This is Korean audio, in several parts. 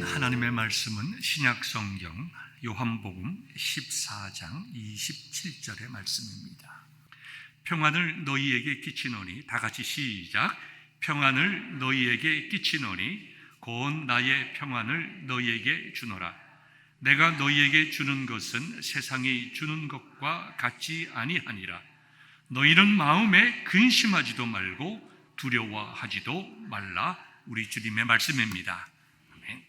읽은 하나님의 말씀은 신약성경 요한복음 14장 27절의 말씀입니다. 평안을 너희에게 끼치노니, 다 같이 시작. 평안을 너희에게 끼치노니 곧 나의 평안을 너희에게 주노라. 내가 너희에게 주는 것은 세상이 주는 것과 같지 아니하니라. 너희는 마음에 근심하지도 말고 두려워하지도 말라. 우리 주님의 말씀입니다. 아멘.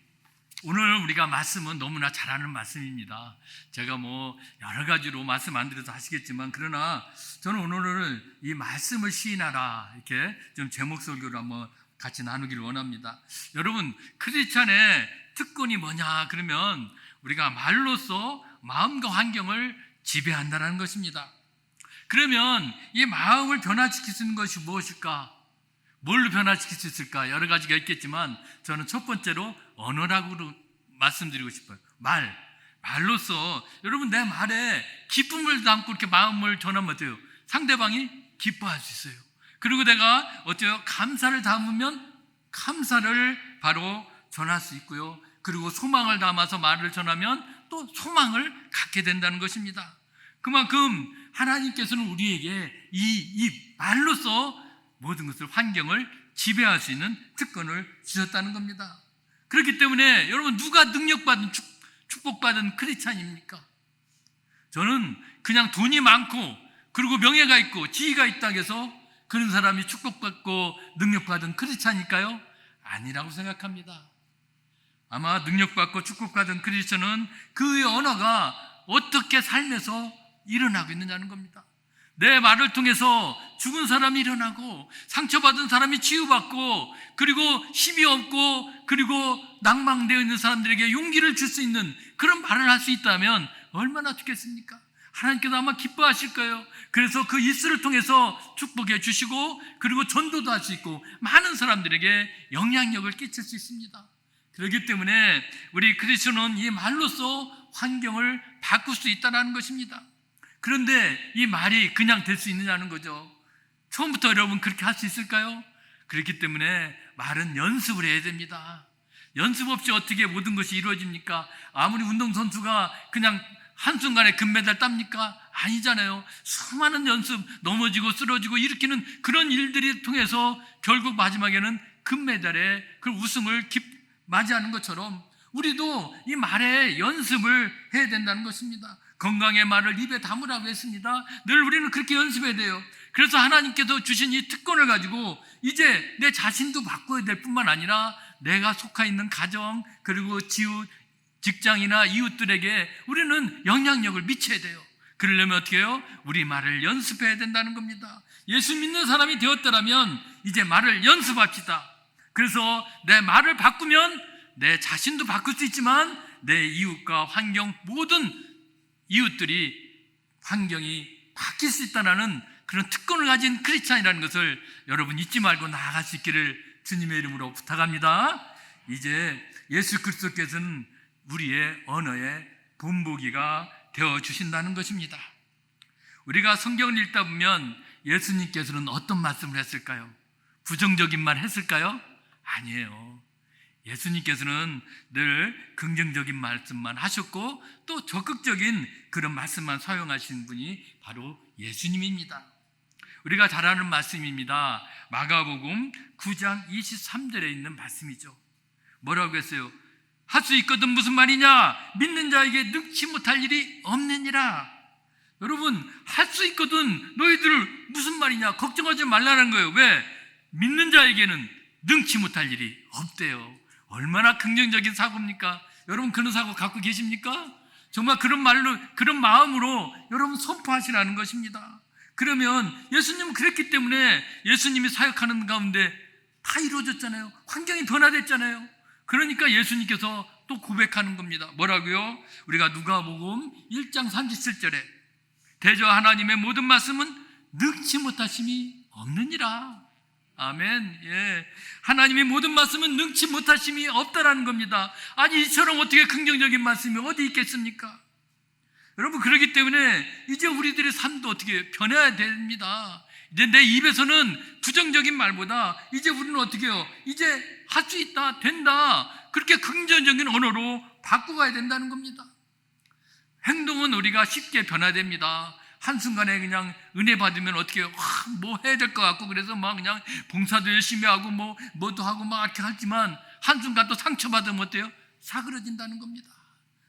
오늘 우리가 말씀은 너무나 잘하는 말씀입니다. 제가 여러 가지로 말씀 안 드려도 하시겠지만, 그러나 저는 오늘은 이 말씀을 시인하라, 이렇게 좀 제목 설교를 한번 같이 나누기를 원합니다. 여러분, 크리스찬의 특권이 뭐냐 그러면 우리가 말로써 마음과 환경을 지배한다는 것입니다. 그러면 이 마음을 변화시킬 수 있는 것이 무엇일까? 뭘로 변화시킬 수 있을까? 여러 가지가 있겠지만 저는 첫 번째로 언어라고 말씀드리고 싶어요. 말로써 여러분, 내 말에 기쁨을 담고 이렇게 마음을 전하면 어때요? 상대방이 기뻐할 수 있어요. 그리고 내가 어때요? 감사를 담으면 감사를 바로 전할 수 있고요. 그리고 소망을 담아서 말을 전하면 또 소망을 갖게 된다는 것입니다. 그만큼 하나님께서는 우리에게 이 말로써 모든 것을, 환경을 지배할 수 있는 특권을 주셨다는 겁니다. 그렇기 때문에 여러분, 누가 능력받은 축복받은 크리스찬입니까? 저는 그냥 돈이 많고 그리고 명예가 있고 지위가 있다고 해서 그런 사람이 축복받고 능력받은 크리스찬일까요? 아니라고 생각합니다. 아마 능력받고 축복받은 크리스찬은 그의 언어가 어떻게 삶에서 일어나고 있느냐는 겁니다. 내 말을 통해서 죽은 사람이 일어나고 상처받은 사람이 치유받고 그리고 힘이 없고 그리고 낭망되어 있는 사람들에게 용기를 줄 수 있는 그런 말을 할 수 있다면 얼마나 좋겠습니까? 하나님께서 아마 기뻐하실 거예요. 그래서 그 입술을 통해서 축복해 주시고 그리고 전도도 할 수 있고 많은 사람들에게 영향력을 끼칠 수 있습니다. 그렇기 때문에 우리 크리스천은 이 말로써 환경을 바꿀 수 있다는 것입니다. 그런데 이 말이 그냥 될 수 있느냐는 거죠. 처음부터 여러분 그렇게 할 수 있을까요? 그렇기 때문에 말은 연습을 해야 됩니다. 연습 없이 어떻게 모든 것이 이루어집니까? 아무리 운동선수가 그냥 한순간에 금메달 tab니까? 아니잖아요. 수많은 연습, 넘어지고 쓰러지고 일으키는 그런 일들이 통해서 결국 마지막에는 금메달에 그 우승을 맞이하는 것처럼 우리도 이 말에 연습을 해야 된다는 것입니다. 건강의 말을 입에 담으라고 했습니다. 늘 우리는 그렇게 연습해야 돼요. 그래서 하나님께서 주신 이 특권을 가지고 이제 내 자신도 바꿔야 될 뿐만 아니라 내가 속해 있는 가정 그리고 직장이나 이웃들에게 우리는 영향력을 미쳐야 돼요. 그러려면 어떻게 해요? 우리 말을 연습해야 된다는 겁니다. 예수 믿는 사람이 되었더라면 이제 말을 연습합시다. 그래서 내 말을 바꾸면 내 자신도 바꿀 수 있지만 내 이웃과 환경, 모든 이웃들이 환경이 바뀔 수 있다는 그런 특권을 가진 크리스찬이라는 것을 여러분 잊지 말고 나아갈 수 있기를 주님의 이름으로 부탁합니다. 이제 예수 그리스도께서는 우리의 언어의 본보기가 되어주신다는 것입니다. 우리가 성경을 읽다 보면 예수님께서는 어떤 말씀을 했을까요? 부정적인 말 했을까요? 아니에요. 예수님께서는 늘 긍정적인 말씀만 하셨고 또 적극적인 그런 말씀만 사용하신 분이 바로 예수님입니다. 우리가 잘 아는 말씀입니다. 마가복음 9장 23절에 있는 말씀이죠. 뭐라고 했어요? 할 수 있거든 무슨 말이냐? 믿는 자에게 능치 못할 일이 없느니라. 여러분, 할 수 있거든 너희들 무슨 말이냐? 걱정하지 말라는 거예요. 왜? 믿는 자에게는 능치 못할 일이 없대요. 얼마나 긍정적인 사고입니까? 여러분, 그런 사고 갖고 계십니까? 정말 그런 말로, 그런 마음으로 여러분 선포하시라는 것입니다. 그러면 예수님은 그랬기 때문에 예수님이 사역하는 가운데 다 이루어졌잖아요. 환경이 변화됐잖아요. 그러니까 예수님께서 또 고백하는 겁니다. 뭐라고요? 우리가 누가복음 1장 37절에 대저 하나님의 모든 말씀은 능치 못하심이 없느니라. 아멘. 예. 하나님의 모든 말씀은 능치 못하심이 없다라는 겁니다. 아니, 이처럼 어떻게 긍정적인 말씀이 어디 있겠습니까? 여러분, 그렇기 때문에 이제 우리들의 삶도 어떻게 변해야 됩니다. 이제 내 입에서는 부정적인 말보다 이제 우리는 어떻게 해요? 이제 할 수 있다, 된다, 그렇게 긍정적인 언어로 바꿔가야 된다는 겁니다. 행동은 우리가 쉽게 변화됩니다. 한순간에 그냥 은혜 받으면 어떻게 뭐 해야 될 것 같고 그래서 막 그냥 봉사도 열심히 하고 뭐도 하고 막 이렇게 하지만 한순간 또 상처받으면 어때요? 사그러진다는 겁니다.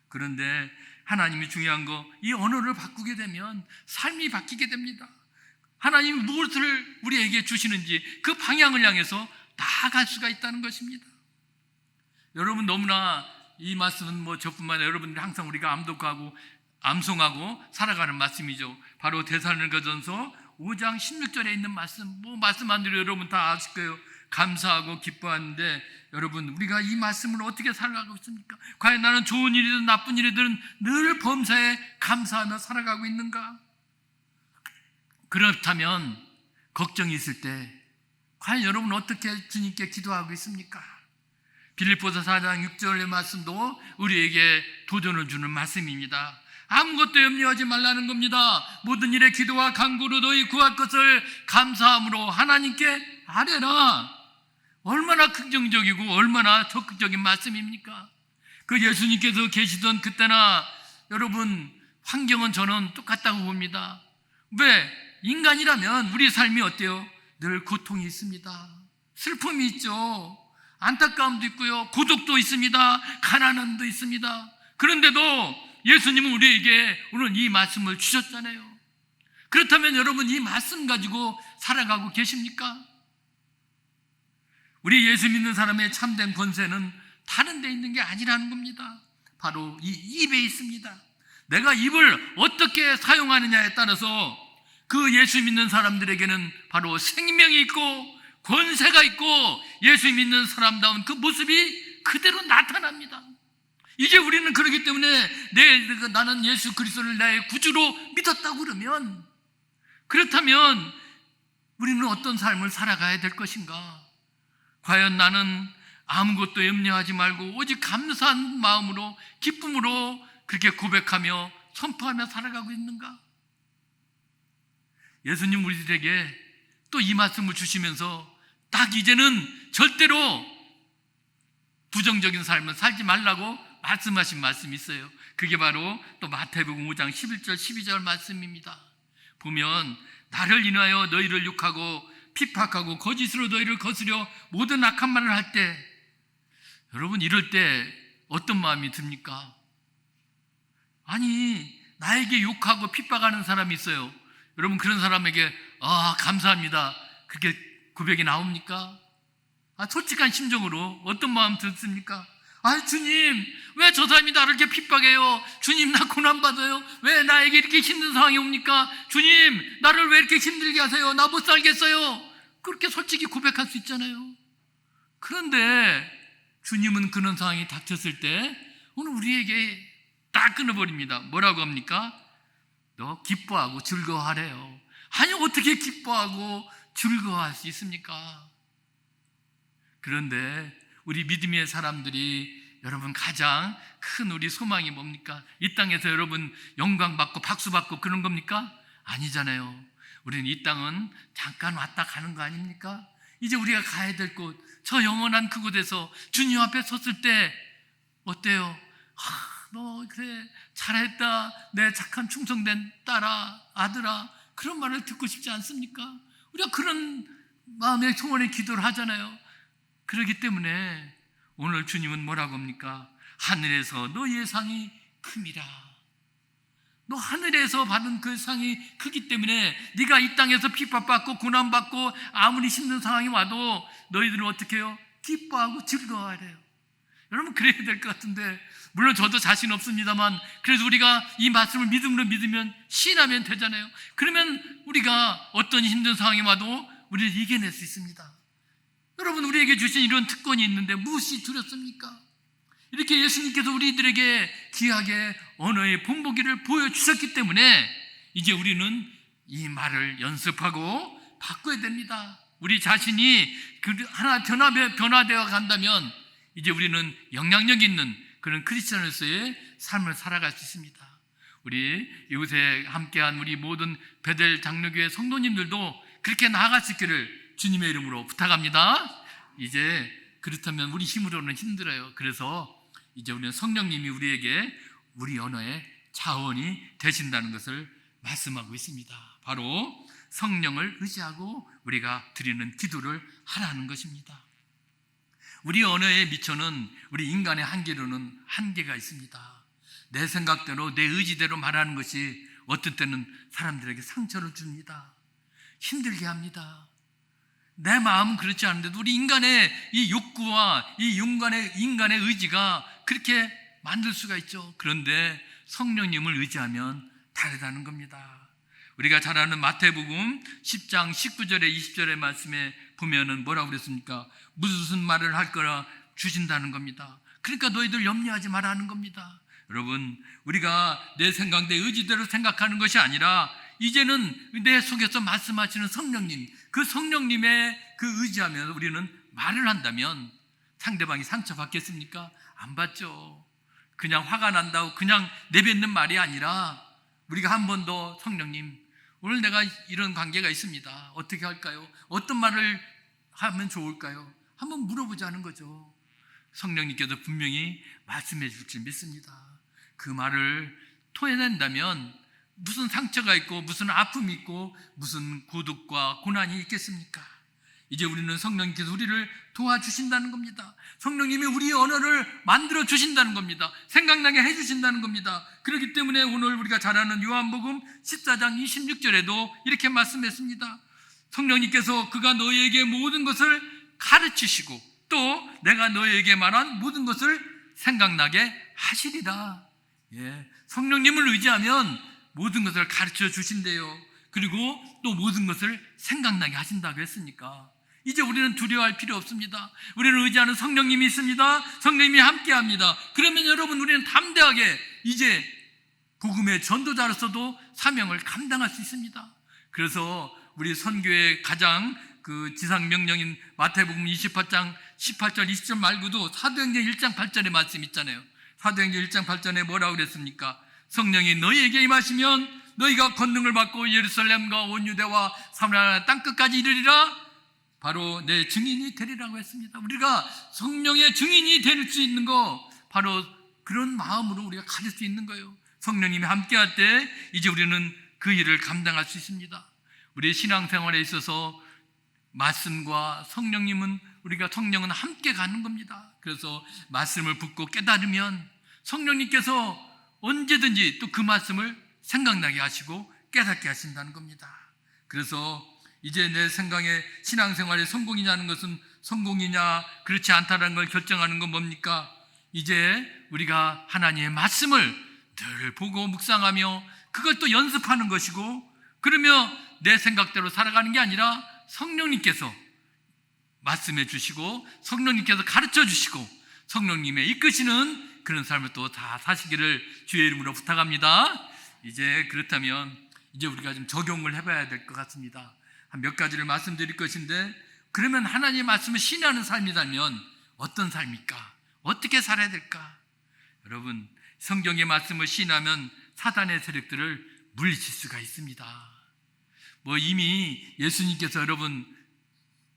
그런데 하나님이 중요한 거, 이 언어를 바꾸게 되면 삶이 바뀌게 됩니다. 하나님이 무엇을 우리에게 주시는지 그 방향을 향해서 나아갈 수가 있다는 것입니다. 여러분, 너무나 이 말씀은 저뿐만 아니라 여러분들이 항상 우리가 암독하고 암송하고 살아가는 말씀이죠. 바로 데살로니가전서 5장 16절에 있는 말씀, 말씀 안 드려 여러분 다 아실 거예요. 감사하고 기뻐하는데, 여러분 우리가 이 말씀을 어떻게 살아가고 있습니까? 과연 나는 좋은 일이든 나쁜 일이든 늘 범사에 감사하며 살아가고 있는가? 그렇다면 걱정이 있을 때 과연 여러분 어떻게 주님께 기도하고 있습니까? 빌립보서 4장 6절의 말씀도 우리에게 도전을 주는 말씀입니다. 아무것도 염려하지 말라는 겁니다. 모든 일에 기도와 간구로 너희 구할 것을 감사함으로 하나님께 아뢰라. 얼마나 긍정적이고 얼마나 적극적인 말씀입니까? 그 예수님께서 계시던 그때나 여러분 환경은 저는 똑같다고 봅니다. 왜? 인간이라면 우리 삶이 어때요? 늘 고통이 있습니다. 슬픔이 있죠. 안타까움도 있고요. 고독도 있습니다. 가난함도 있습니다. 그런데도 예수님은 우리에게 오늘 이 말씀을 주셨잖아요. 그렇다면 여러분 이 말씀 가지고 살아가고 계십니까? 우리 예수 믿는 사람의 참된 권세는 다른 데 있는 게 아니라는 겁니다. 바로 이 입에 있습니다. 내가 입을 어떻게 사용하느냐에 따라서 그 예수 믿는 사람들에게는 바로 생명이 있고 권세가 있고 예수 믿는 사람다운 그 모습이 그대로 나타납니다. 이제 우리는 그렇기 때문에 나는 예수 그리스도를 나의 구주로 믿었다고 그러면, 그렇다면 우리는 어떤 삶을 살아가야 될 것인가? 과연 나는 아무것도 염려하지 말고 오직 감사한 마음으로 기쁨으로 그렇게 고백하며 선포하며 살아가고 있는가? 예수님 우리들에게 또 이 말씀을 주시면서 딱 이제는 절대로 부정적인 삶을 살지 말라고 말씀하신 말씀이 있어요. 그게 바로 또 마태복음 5장 11절 12절 말씀입니다. 보면 나를 인하여 너희를 욕하고 핍박하고 거짓으로 너희를 거스려 모든 악한 말을 할 때, 여러분 이럴 때 어떤 마음이 듭니까? 아니 나에게 욕하고 핍박하는 사람이 있어요. 여러분 그런 사람에게 감사합니다 그렇게 고백이 나옵니까? 솔직한 심정으로 어떤 마음 듣습니까? 주님 왜 저 사람이 나를 이렇게 핍박해요? 주님 나 고난받아요. 왜 나에게 이렇게 힘든 상황이 옵니까? 주님 나를 왜 이렇게 힘들게 하세요? 나 못 살겠어요. 그렇게 솔직히 고백할 수 있잖아요. 그런데 주님은 그런 상황이 닥쳤을 때 오늘 우리에게 딱 끊어버립니다. 뭐라고 합니까? 너 기뻐하고 즐거워하래요. 아니 어떻게 기뻐하고 즐거워할 수 있습니까? 그런데 우리 믿음의 사람들이 여러분 가장 큰 우리 소망이 뭡니까? 이 땅에서 여러분 영광받고 박수받고 그런 겁니까? 아니잖아요. 우리는 이 땅은 잠깐 왔다 가는 거 아닙니까? 이제 우리가 가야 될 곳, 저 영원한 그곳에서 주님 앞에 섰을 때 어때요? 너 그래 잘했다, 내 착한 충성된 딸아 아들아, 그런 말을 듣고 싶지 않습니까? 우리가 그런 마음의 소원의 기도를 하잖아요. 그렇기 때문에 오늘 주님은 뭐라고 합니까? 하늘에서 너희의 상이 큽니다. 너 하늘에서 받은 그 상이 크기 때문에 네가 이 땅에서 핍박받고 고난받고 아무리 힘든 상황이 와도 너희들은 어떻게 해요? 기뻐하고 즐거워하래요. 여러분 그래야 될 것 같은데, 물론 저도 자신 없습니다만 그래서 우리가 이 말씀을 믿음으로 믿으면 시인하면 되잖아요. 그러면 우리가 어떤 힘든 상황이 와도 우리를 이겨낼 수 있습니다. 여러분 우리에게 주신 이런 특권이 있는데 무엇이 두렵습니까? 이렇게 예수님께서 우리들에게 귀하게 언어의 본보기를 보여주셨기 때문에 이제 우리는 이 말을 연습하고 바꿔야 됩니다. 우리 자신이 하나 변화되어 간다면 이제 우리는 영향력 있는 그런 크리스천으로서의 삶을 살아갈 수 있습니다. 우리 이곳에 함께한 우리 모든 베델 장로교회 성도님들도 그렇게 나아갈 수 있기를 주님의 이름으로 부탁합니다. 이제 그렇다면 우리 힘으로는 힘들어요. 그래서 이제 우리는 성령님이 우리에게 우리 언어의 자원이 되신다는 것을 말씀하고 있습니다. 바로 성령을 의지하고 우리가 드리는 기도를 하라는 것입니다. 우리 언어의 미천은 우리 인간의 한계로는 한계가 있습니다. 내 생각대로 내 의지대로 말하는 것이 어떤 때는 사람들에게 상처를 줍니다. 힘들게 합니다. 내 마음은 그렇지 않은데도 우리 인간의 이 욕구와 이 인간의 의지가 그렇게 만들 수가 있죠. 그런데 성령님을 의지하면 다르다는 겁니다. 우리가 잘 아는 마태복음 10장 19절에 20절의 말씀에 보면은 뭐라고 그랬습니까? 무슨 말을 할 거라 주신다는 겁니다. 그러니까 너희들 염려하지 말라는 겁니다. 여러분, 우리가 내 생각, 내 의지대로 생각하는 것이 아니라 이제는 내 속에서 말씀하시는 성령님, 그 성령님의 그 의지하면 우리는 말을 한다면 상대방이 상처받겠습니까? 안 받죠. 그냥 화가 난다고 그냥 내뱉는 말이 아니라 우리가 한 번 더 성령님, 오늘 내가 이런 관계가 있습니다. 어떻게 할까요? 어떤 말을 하면 좋을까요? 한번 물어보자는 거죠. 성령님께서 분명히 말씀해 줄 줄 믿습니다. 그 말을 토해낸다면 무슨 상처가 있고 무슨 아픔이 있고 무슨 고독과 고난이 있겠습니까? 이제 우리는 성령님께서 우리를 도와주신다는 겁니다. 성령님이 우리의 언어를 만들어 주신다는 겁니다. 생각나게 해주신다는 겁니다. 그렇기 때문에 오늘 우리가 잘 아는 요한복음 14장 26절에도 이렇게 말씀했습니다. 성령님께서 그가 너희에게 모든 것을 가르치시고 또 내가 너희에게 말한 모든 것을 생각나게 하시리라. 성령님을 의지하면 모든 것을 가르쳐 주신대요. 그리고 또 모든 것을 생각나게 하신다고 했으니까 이제 우리는 두려워할 필요 없습니다. 우리는 의지하는 성령님이 있습니다. 성령님이 함께합니다. 그러면 여러분, 우리는 담대하게 이제 복음의 전도자로서도 사명을 감당할 수 있습니다. 그래서 우리 선교의 가장 그 지상 명령인 마태복음 28장 18절 20절 말고도 사도행전 1장 8절의 말씀 있잖아요. 사도행전 1장 8절에 뭐라고 그랬습니까? 성령이 너희에게 임하시면 너희가 권능을 받고 예루살렘과 온 유대와 사마리아 땅끝까지 이르리라. 바로 내 증인이 되리라고 했습니다. 우리가 성령의 증인이 될 수 있는 거 바로 그런 마음으로 우리가 가질 수 있는 거예요. 성령님이 함께할 때 이제 우리는 그 일을 감당할 수 있습니다. 우리 신앙생활에 있어서 말씀과 성령님은 성령은 함께 가는 겁니다. 그래서 말씀을 붙고 깨달으면 성령님께서 언제든지 또 그 말씀을 생각나게 하시고 깨닫게 하신다는 겁니다. 그래서 이제 내 생각에 신앙생활의 성공이냐는 것은 성공이냐 그렇지 않다는 걸 결정하는 건 뭡니까? 이제 우리가 하나님의 말씀을 늘 보고 묵상하며 그걸 또 연습하는 것이고, 그러며 내 생각대로 살아가는 게 아니라 성령님께서 말씀해 주시고 성령님께서 가르쳐 주시고 성령님의 이끄시는 그런 삶을 또 다 사시기를 주의 이름으로 부탁합니다. 이제 그렇다면 이제 우리가 좀 적용을 해봐야 될 것 같습니다. 한 몇 가지를 말씀드릴 것인데, 그러면 하나님의 말씀을 신뢰하는 삶이라면 어떤 삶일까? 어떻게 살아야 될까? 여러분, 성경의 말씀을 신뢰하면 사단의 세력들을 물리칠 수가 있습니다. 이미 예수님께서 여러분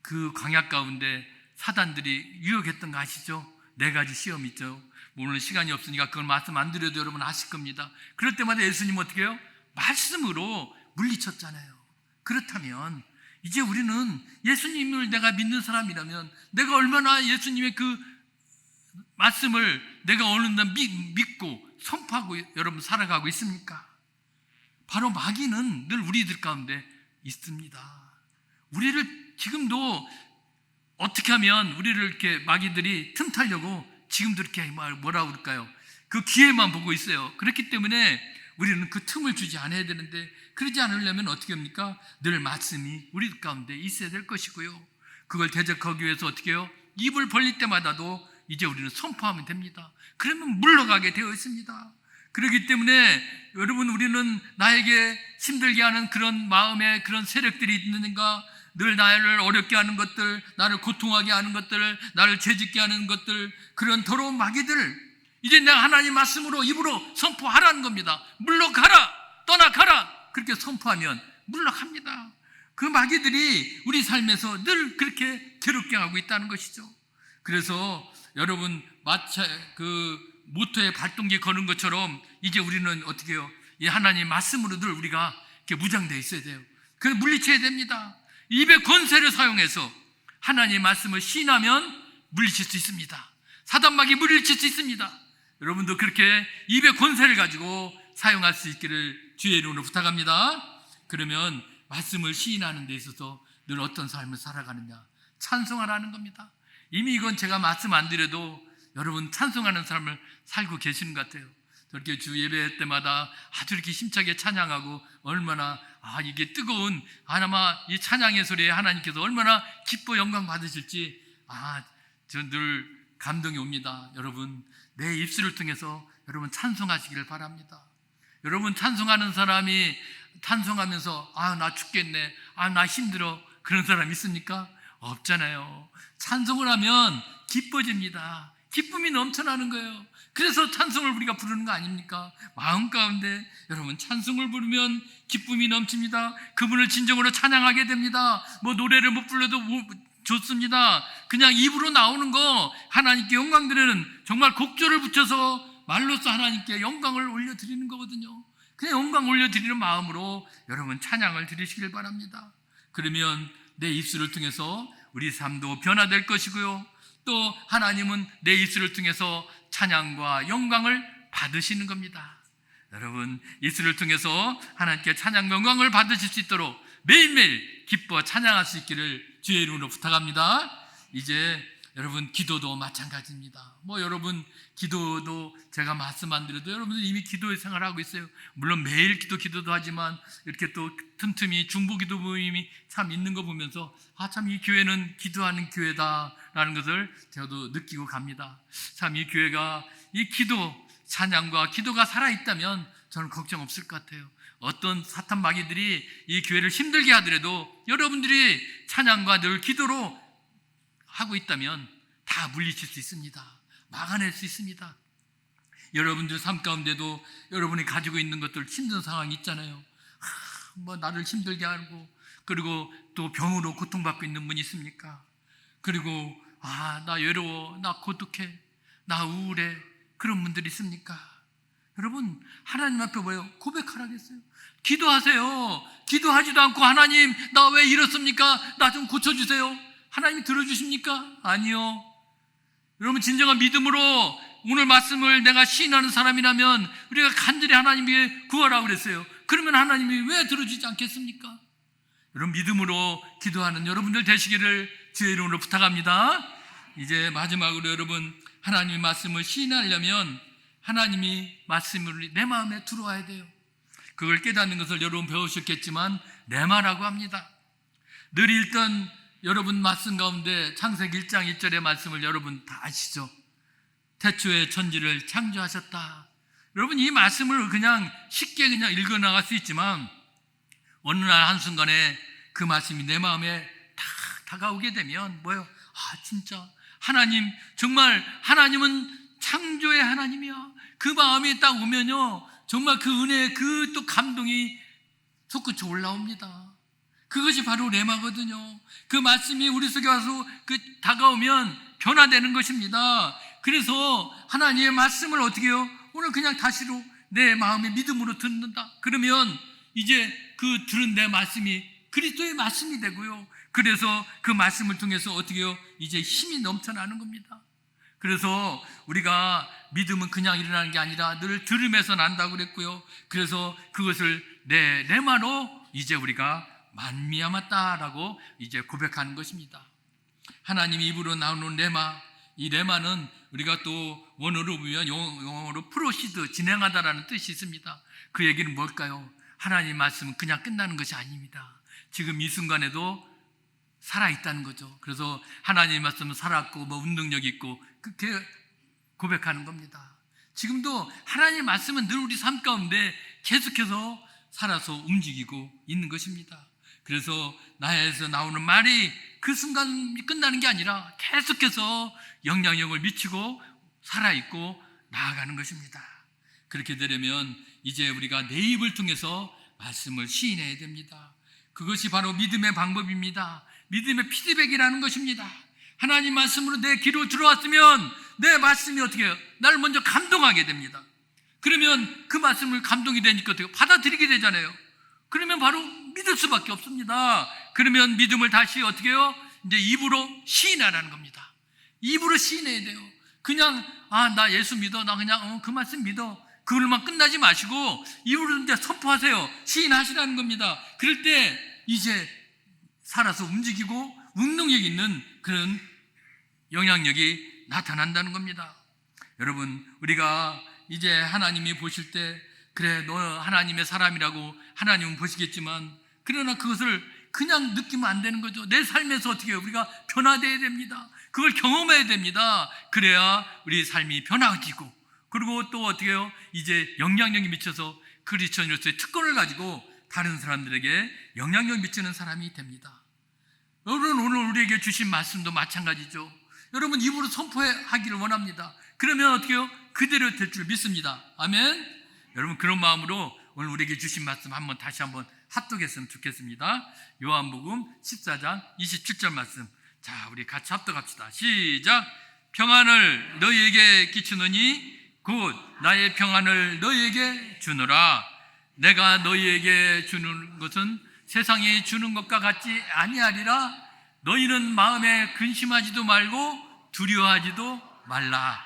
그 광야 가운데 사단들이 유혹했던 거 아시죠? 4가지 시험 있죠. 오늘 시간이 없으니까 그걸 말씀 안 드려도 여러분 아실 겁니다. 그럴 때마다 예수님 어떻게 해요? 말씀으로 물리쳤잖아요. 그렇다면 이제 우리는 예수님을 내가 믿는 사람이라면 내가 얼마나 예수님의 그 말씀을 내가 어느 날 믿고 선포하고 여러분 살아가고 있습니까? 바로 마귀는 늘 우리들 가운데 있습니다. 우리를 지금도 어떻게 하면 우리를 이렇게 마귀들이 틈타려고 지금도 이렇게 뭐라고 그럴까요? 그 기회만 보고 있어요. 그렇기 때문에 우리는 그 틈을 주지 않아야 되는데, 그러지 않으려면 어떻게 합니까? 늘 말씀이 우리 가운데 있어야 될 것이고요. 그걸 대적하기 위해서 어떻게 해요? 입을 벌릴 때마다도 이제 우리는 선포하면 됩니다. 그러면 물러가게 되어 있습니다. 그렇기 때문에 여러분, 우리는 나에게 힘들게 하는 그런 마음의 그런 세력들이 있는가, 늘 나를 어렵게 하는 것들, 나를 고통하게 하는 것들, 나를 죄짓게 하는 것들, 그런 더러운 마귀들을 이제 내가 하나님 말씀으로 입으로 선포하라는 겁니다. 물러가라, 떠나가라. 그렇게 선포하면 물러갑니다. 그 마귀들이 우리 삶에서 늘 그렇게 괴롭게 하고 있다는 것이죠. 그래서 여러분 마차 그 모터에 발동기 거는 것처럼 이제 우리는 어떻게 해요? 이 하나님 말씀으로 늘 우리가 이렇게 무장되어 있어야 돼요. 그래서 물리쳐야 됩니다. 입의 권세를 사용해서 하나님 말씀을 시인하면 물리칠 수 있습니다. 사단마귀 물리칠 수 있습니다. 여러분도 그렇게 입의 권세를 가지고 사용할 수 있기를 주의 이름으로 부탁합니다. 그러면 말씀을 시인하는 데 있어서 늘 어떤 삶을 살아가느냐? 찬송하라는 겁니다. 이미 이건 제가 말씀 안 드려도 여러분 찬송하는 삶을 살고 계시는 것 같아요. 저렇게 주 예배 때마다 아주 이렇게 힘차게 찬양하고 얼마나 이게 뜨거운 아마 이 찬양의 소리에 하나님께서 얼마나 기뻐 영광 받으실지 저 늘 감동이 옵니다. 여러분 내 입술을 통해서 여러분 찬송하시기를 바랍니다. 여러분 찬송하는 사람이 찬송하면서 나 죽겠네, 나 힘들어 그런 사람 있습니까? 없잖아요. 찬송을 하면 기뻐집니다. 기쁨이 넘쳐나는 거예요. 그래서 찬송을 우리가 부르는 거 아닙니까? 마음 가운데 여러분 찬송을 부르면 기쁨이 넘칩니다. 그분을 진정으로 찬양하게 됩니다. 뭐 노래를 못 불러도 좋습니다. 그냥 입으로 나오는 거 하나님께 영광 드리는 정말 곡조를 붙여서 말로써 하나님께 영광을 올려드리는 거거든요. 그냥 영광 올려드리는 마음으로 여러분 찬양을 드리시길 바랍니다. 그러면 내 입술을 통해서 우리 삶도 변화될 것이고요. 또 하나님은 내 입술을 통해서 찬양과 영광을 받으시는 겁니다. 여러분 입술을 통해서 하나님께 찬양 영광을 받으실 수 있도록 매일매일 기뻐 찬양할 수 있기를 주의 이름으로 부탁합니다. 이제 여러분 기도도 마찬가지입니다. 여러분 기도도 제가 말씀 안 드려도 여러분들 이미 기도의 생활하고 있어요. 물론 매일 기도도 하지만 이렇게 또 틈틈이 중보 기도 모임이 참 있는 거 보면서 참 이 교회는 기도하는 교회다라는 것을 저도 느끼고 갑니다. 참 이 교회가 이 기도 찬양과 기도가 살아있다면 저는 걱정 없을 것 같아요. 어떤 사탄 마귀들이 이 교회를 힘들게 하더라도 여러분들이 찬양과 늘 기도로 하고 있다면 다 물리칠 수 있습니다. 막아낼 수 있습니다. 여러분들 삶 가운데도 여러분이 가지고 있는 것들 힘든 상황이 있잖아요. 나를 힘들게 하고 그리고 또 병으로 고통받고 있는 분이 있습니까? 그리고 나 외로워, 나 고독해, 나 우울해 그런 분들이 있습니까? 여러분 하나님 앞에 고백하라겠어요. 기도하세요. 기도하지도 않고 하나님 나 왜 이렇습니까? 나 좀 고쳐주세요. 하나님이 들어주십니까? 아니요. 여러분 진정한 믿음으로 오늘 말씀을 내가 시인하는 사람이라면 우리가 간절히 하나님께 구하라고 그랬어요. 그러면 하나님이 왜 들어주지 않겠습니까? 여러분 믿음으로 기도하는 여러분들 되시기를 주의 이름으로 부탁합니다. 이제 마지막으로 여러분 하나님의 말씀을 시인하려면 하나님이 말씀을 내 마음에 들어와야 돼요. 그걸 깨닫는 것을 여러분 배우셨겠지만 내마라고 합니다. 늘 읽던 여러분 말씀 가운데 창세기 1장 1절의 말씀을 여러분 다 아시죠? 태초에 천지를 창조하셨다. 여러분 이 말씀을 그냥 쉽게 그냥 읽어나갈 수 있지만 어느 날 한순간에 그 말씀이 내 마음에 다 다가오게 되면 진짜 하나님 정말 하나님은 창조의 하나님이야. 그 마음이 딱 오면요 정말 그 은혜 그 또 감동이 솟구쳐 올라옵니다. 그것이 바로 레마거든요. 그 말씀이 우리 속에 와서 다가오면 변화되는 것입니다. 그래서 하나님의 말씀을 어떻게 해요? 오늘 그냥 다시로 내 마음의 믿음으로 듣는다. 그러면 이제 그 들은 내 말씀이 그리스도의 말씀이 되고요. 그래서 그 말씀을 통해서 어떻게 해요? 이제 힘이 넘쳐나는 겁니다. 그래서 우리가 믿음은 그냥 일어나는 게 아니라 늘 들음에서 난다고 그랬고요. 그래서 그것을 내 레마로 이제 우리가 만미암았다라고 이제 고백하는 것입니다. 하나님이 입으로 나오는 레마, 이 레마는 우리가 또 원어로 보면 영어로 프로시드, 진행하다라는 뜻이 있습니다. 그 얘기는 뭘까요? 하나님 말씀은 그냥 끝나는 것이 아닙니다. 지금 이 순간에도 살아있다는 거죠. 그래서 하나님 말씀은 살았고 운동력 있고 그렇게 고백하는 겁니다. 지금도 하나님 말씀은 늘 우리 삶 가운데 계속해서 살아서 움직이고 있는 것입니다. 그래서 나에서 나오는 말이 그 순간 끝나는 게 아니라 계속해서 영향력을 미치고 살아있고 나아가는 것입니다. 그렇게 되려면 이제 우리가 내 입을 통해서 말씀을 시인해야 됩니다. 그것이 바로 믿음의 방법입니다. 믿음의 피드백이라는 것입니다. 하나님 말씀으로 내 귀로 들어왔으면 내 말씀이 어떻게 해요? 나를 먼저 감동하게 됩니다. 그러면 그 말씀을 감동이 되니까 어떻게 해요? 받아들이게 되잖아요. 그러면 바로 믿을 수밖에 없습니다. 그러면 믿음을 다시 어떻게 해요? 이제 입으로 시인하라는 겁니다. 입으로 시인해야 돼요. 그냥 나 예수 믿어, 나 그냥 그 말씀 믿어, 그걸로만 끝나지 마시고 입으로 이제 선포하세요. 시인하시라는 겁니다. 그럴 때 이제 살아서 움직이고 운동력 있는 그런 영향력이 나타난다는 겁니다. 여러분, 우리가 이제 하나님이 보실 때 그래, 너 하나님의 사람이라고 하나님은 보시겠지만, 그러나 그것을 그냥 느끼면 안 되는 거죠. 내 삶에서 어떻게 해요? 우리가 변화되어야 됩니다. 그걸 경험해야 됩니다. 그래야 우리 삶이 변화지고, 그리고 또 어떻게 해요? 이제 영향력이 미쳐서 크리스천으로서의 특권을 가지고 다른 사람들에게 영향력 미치는 사람이 됩니다. 여러분, 오늘 우리에게 주신 말씀도 마찬가지죠. 여러분, 입으로 선포하기를 원합니다. 그러면 어떻게 해요? 그대로 될 줄 믿습니다. 아멘. 여러분, 그런 마음으로 오늘 우리에게 주신 말씀 다시 한번 합독했으면 좋겠습니다. 요한복음 14장 27절 말씀. 자, 우리 같이 합독합시다. 시작. 평안을 너희에게 끼치노니 곧 나의 평안을 너희에게 주노라. 내가 너희에게 주는 것은 세상이 주는 것과 같지 아니하리라. 너희는 마음에 근심하지도 말고 두려워하지도 말라.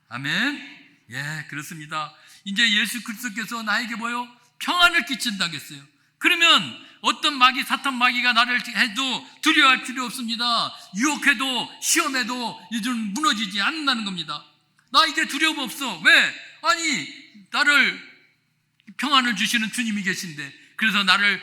아멘. 예, 그렇습니다. 이제 예수 그리스도께서 나에게 뭐요? 평안을 끼친다고 했어요. 그러면 어떤 마귀, 사탄 마귀가 나를 해도 두려워할 필요 없습니다. 유혹해도 시험해도 이제 무너지지 않는다는 겁니다. 나 이제 두려움 없어. 왜? 아니, 나를 평안을 주시는 주님이 계신데, 그래서 나를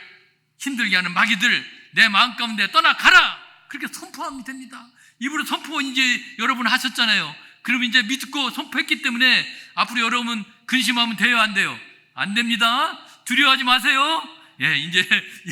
힘들게 하는 마귀들 내 마음 가운데 떠나가라. 그렇게 선포하면 됩니다. 입으로 선포 이제 여러분 하셨잖아요. 그럼 이제 믿고 선포했기 때문에 앞으로 여러분 근심하면 돼요, 안 돼요? 안 됩니다. 두려워하지 마세요. 예, 이제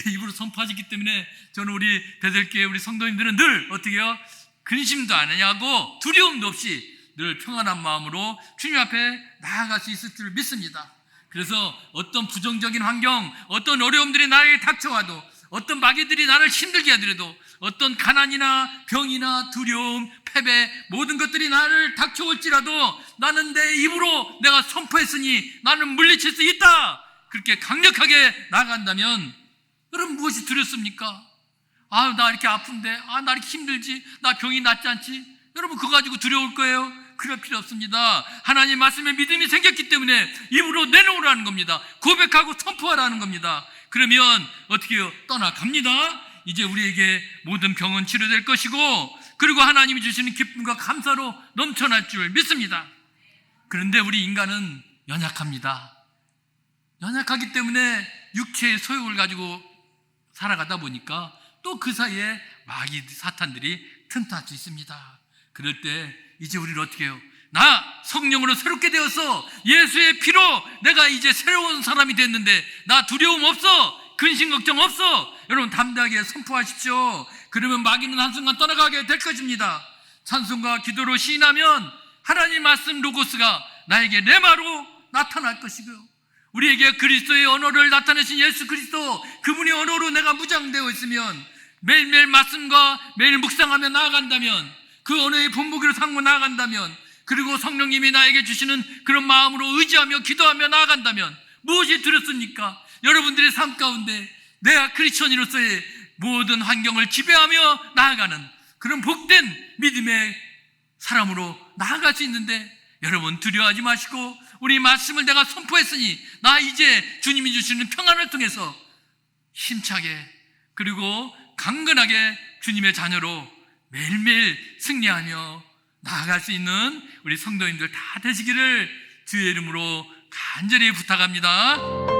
입으로 선포하셨기 때문에 저는 우리 베들교회 우리 성도님들은 늘 어떻게 해요? 근심도 안 하냐고 두려움도 없이 늘 평안한 마음으로 주님 앞에 나아갈 수 있을 줄 믿습니다. 그래서 어떤 부정적인 환경, 어떤 어려움들이 나에게 닥쳐와도, 어떤 마귀들이 나를 힘들게 하더라도, 어떤 가난이나 병이나 두려움, 패배, 모든 것들이 나를 닥쳐올지라도 나는 내 입으로 내가 선포했으니 나는 물리칠 수 있다. 그렇게 강력하게 나간다면 여러분 무엇이 두렵습니까? 나 이렇게 아픈데, 나 이렇게 힘들지, 나 병이 낫지 않지? 여러분 그거 가지고 두려울 거예요? 그럴 필요 없습니다. 하나님 말씀에 믿음이 생겼기 때문에 입으로 내놓으라는 겁니다. 고백하고 선포하라는 겁니다. 그러면 어떻게 해요? 떠나갑니다. 이제 우리에게 모든 병은 치료될 것이고, 그리고 하나님이 주시는 기쁨과 감사로 넘쳐날 줄 믿습니다. 그런데 우리 인간은 연약합니다. 연약하기 때문에 육체의 소욕을 가지고 살아가다 보니까 또 그 사이에 마귀 사탄들이 틈탈 수 있습니다. 그럴 때 이제 우리는 어떻게 해요? 나 성령으로 새롭게 되어서 예수의 피로 내가 이제 새로운 사람이 됐는데 나 두려움 없어, 근심 걱정 없어. 여러분 담대하게 선포하십시오. 그러면 마귀는 한순간 떠나가게 될 것입니다. 찬송과 기도로 시인하면 하나님 말씀 로고스가 나에게 레마로 나타날 것이고요, 우리에게 그리스도의 언어를 나타내신 예수 그리스도, 그분의 언어로 내가 무장되어 있으면 매일매일 말씀과 매일 묵상하며 나아간다면, 그 언어의 본보기로 삼고 나아간다면, 그리고 성령님이 나에게 주시는 그런 마음으로 의지하며 기도하며 나아간다면 무엇이 두렵습니까? 여러분들의 삶 가운데 내가 크리스천으로서의 모든 환경을 지배하며 나아가는 그런 복된 믿음의 사람으로 나아갈 수 있는데, 여러분 두려워하지 마시고 우리 말씀을 내가 선포했으니 나 이제 주님이 주시는 평안을 통해서 힘차게 그리고 강건하게 주님의 자녀로 매일매일 승리하며 나아갈 수 있는 우리 성도님들 다 되시기를 주의 이름으로 간절히 부탁합니다.